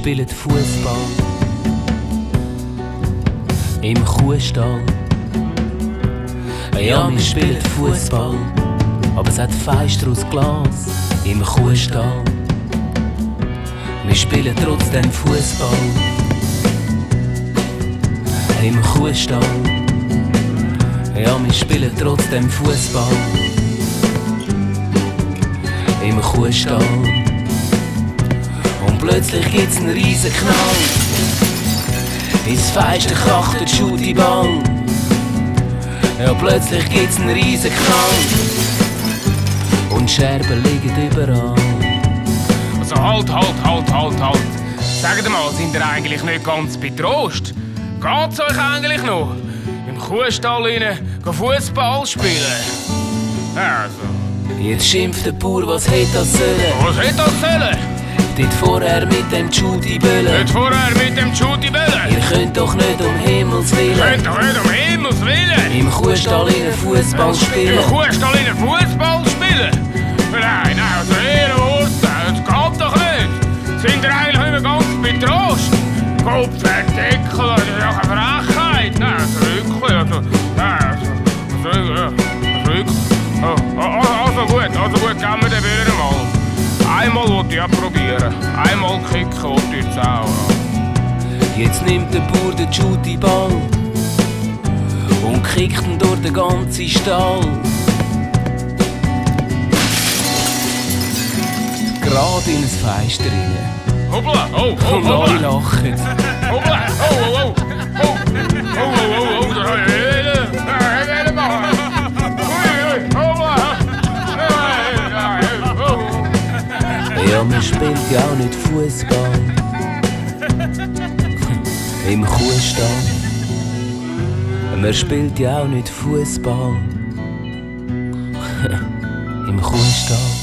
spielen Fußball im Kuhstall. Ja, wir spielen Fußball, aber es hat Fenster aus Glas im Kuhstall. Wir spielen trotzdem Fußball im Kuhstall. Ja, wir spielen trotzdem Fußball im Kuhstall. Und plötzlich gibt's einen riesen Knall. Ins Fenster kracht der Schuttiball. Ja, plötzlich gibt's einen riesen Knall. Und Scherben liegen überall. Also halt. Sagt mal, sind ihr eigentlich nicht ganz betrost? Geht's euch eigentlich noch? Im Kuhstall rein Fußball spielen? Also. Jetzt schimpft der Bauer, was hätte das sollen? Was hätte das sollen? Dort vorher mit dem Judy-Böllen. Nicht vorher mit dem Judy-Böllen. Ihr könnt doch nicht um Himmels Willen. Könnt doch nicht um Himmels Willen. Im Kuhstall in Fußball spielen. Im Kuhstall in Fußball spielen? Nein, also Ehrenwurst, das geht doch nicht. Sind ihr eigentlich nicht mehr ganz betrost? Kopfverdeckel, das ist ja eine Frechheit. Nein, also wirklich, Also gut, geben wir den wieder mal. Einmal wollte ich ja probieren. Einmal kicken wollte ich jetzt auch. Jetzt nimmt der Bauer den Judy-Ball und kickt ihn durch den ganzen Stall. Gerade in das Fenster rein. Hoppla, Und alle lachen. Hoppla, da habe ich Höhle machen. Ja, man spielt ja auch nicht Fußball im Kuhstall. Man spielt ja auch nicht Fußball im Kuhstall.